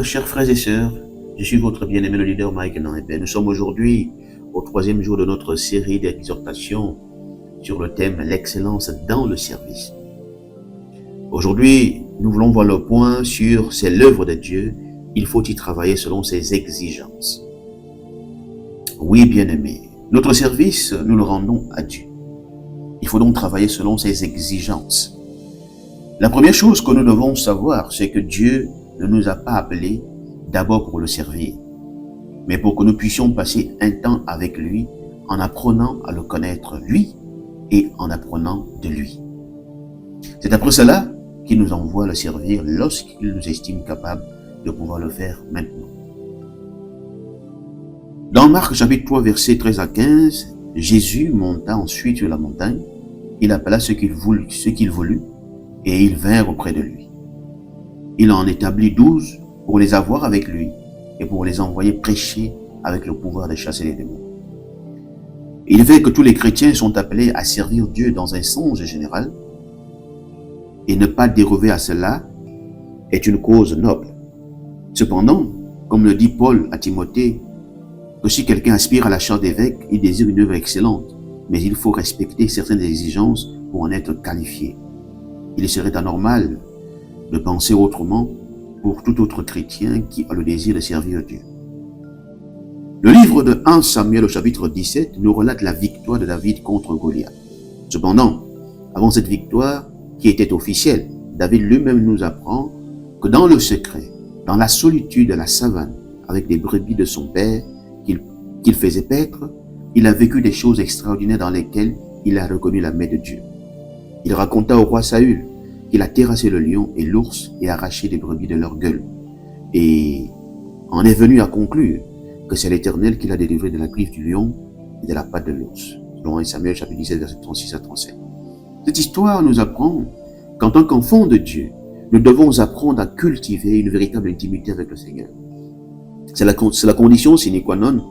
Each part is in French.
chers frères et sœurs, je suis votre bien-aimé le leader Mike Naibé. Nous sommes aujourd'hui au 3e jour de notre série d'exhortations sur le thème l'excellence dans le service. Aujourd'hui, nous voulons voir le point sur c'est l'œuvre de Dieu, il faut y travailler selon ses exigences. Oui, bien-aimé, notre service, nous le rendons à Dieu. Il faut donc travailler selon ses exigences. La première chose que nous devons savoir, c'est que Dieu ne nous a pas appelés d'abord pour le servir, mais pour que nous puissions passer un temps avec lui en apprenant à le connaître lui et en apprenant de lui. C'est après cela qu'il nous envoie le servir lorsqu'il nous estime capables de pouvoir le faire maintenant. Dans Marc chapitre 3 versets 13 à 15, Jésus monta ensuite sur la montagne, il appela ceux qu'il voulut et ils vinrent auprès de lui. Il en établit 12 pour les avoir avec lui et pour les envoyer prêcher avec le pouvoir de chasser les démons. Il est vrai que tous les chrétiens sont appelés à servir Dieu dans un sens général et ne pas déroger à cela est une cause noble. Cependant, comme le dit Paul à Timothée, que si quelqu'un aspire à la charge d'évêque, il désire une œuvre excellente, mais il faut respecter certaines exigences pour en être qualifié. Il serait anormal de penser autrement pour tout autre chrétien qui a le désir de servir Dieu. Le livre de 1 Samuel au chapitre 17 nous relate la victoire de David contre Goliath. Cependant, avant cette victoire qui était officielle, David lui-même nous apprend que dans le secret, dans la solitude de la savane, avec les brebis de son père qu'il faisait paître, il a vécu des choses extraordinaires dans lesquelles il a reconnu la main de Dieu. Il raconta au roi Saül qu'il a terrassé le lion et l'ours et arraché les brebis de leur gueule. Et en est venu à conclure que c'est l'Éternel qui l'a délivré de la griffe du lion et de la patte de l'ours. Selon 1 Samuel chapitre 17 verset 36 à 37. Cette histoire nous apprend qu'en tant qu'enfants de Dieu, nous devons apprendre à cultiver une véritable intimité avec le Seigneur. C'est la condition sine qua non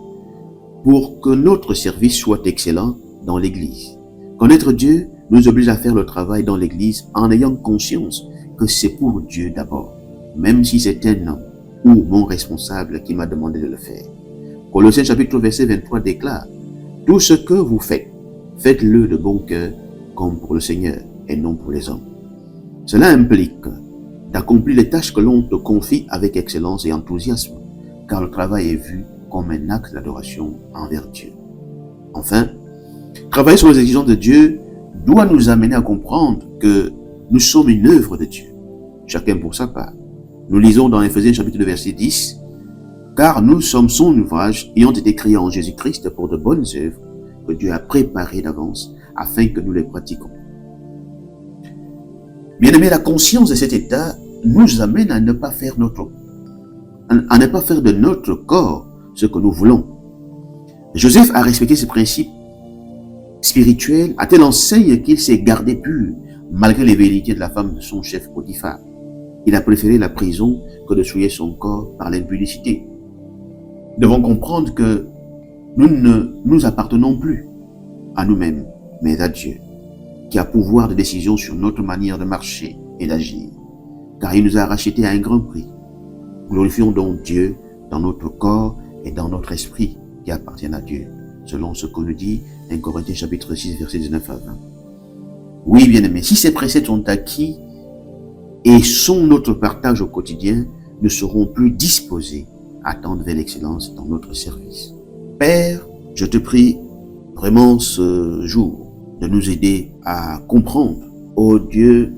pour que notre service soit excellent dans l'Église. Connaître Dieu nous oblige à faire le travail dans l'Église en ayant conscience que c'est pour Dieu d'abord, même si c'est un homme ou mon responsable qui m'a demandé de le faire. Colossiens chapitre verset 23 déclare « Tout ce que vous faites, faites-le de bon cœur comme pour le Seigneur et non pour les hommes. » Cela implique d'accomplir les tâches que l'on te confie avec excellence et enthousiasme, car le travail est vu comme un acte d'adoration envers Dieu. Enfin, travailler sur les exigences de Dieu doit nous amener à comprendre que nous sommes une œuvre de Dieu, chacun pour sa part. Nous lisons dans Éphésiens chapitre 2 verset 10, « Car nous sommes son ouvrage ayant été créés en Jésus-Christ pour de bonnes œuvres que Dieu a préparées d'avance afin que nous les pratiquions. » Bien-aimés, la conscience de cet état nous amène à ne pas faire de notre corps ce que nous voulons. Joseph a respecté ces principes spirituels à telle enseigne qu'il s'est gardé pur malgré les velléités de la femme de son chef Potiphar. Il a préféré la prison que de souiller son corps par l'impudicité. Nous devons comprendre que nous ne nous appartenons plus à nous-mêmes, mais à Dieu, qui a pouvoir de décision sur notre manière de marcher et d'agir, car il nous a rachetés à un grand prix. Glorifions donc Dieu dans notre corps et dans notre esprit qui appartiennent à Dieu, selon ce que nous dit 1 Corinthiens chapitre 6, versets 19 à 20. Oui, bien-aimés, si ces préceptes sont acquis et sont notre partage au quotidien, nous serons plus disposés à tendre vers l'excellence dans notre service. Père, je te prie vraiment ce jour de nous aider à comprendre, ô Dieu,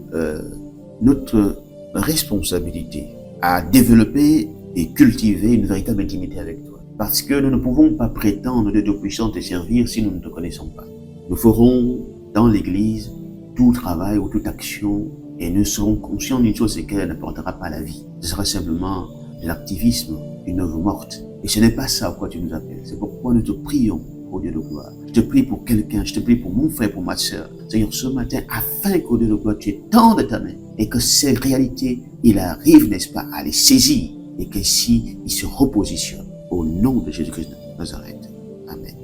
notre responsabilité à développer et cultiver une véritable intimité avec toi. Parce que nous ne pouvons pas prétendre de Dieu puissant te servir si nous ne te connaissons pas. Nous ferons dans l'Église tout travail ou toute action et nous serons conscients d'une chose, c'est qu'elle n'apportera pas la vie. Ce sera simplement de l'activisme, une œuvre morte. Et ce n'est pas ça à quoi tu nous appelles. C'est pourquoi nous te prions, ô Dieu de gloire. Je te prie pour quelqu'un, je te prie pour mon frère, pour ma sœur. Seigneur, ce matin, afin qu'au Dieu de gloire, tu étendes ta main et que ces réalités, il arrive, n'est-ce pas, à les saisir et qu'ainsi, il se repositionne au nom de Jésus-Christ de Nazareth. Amen.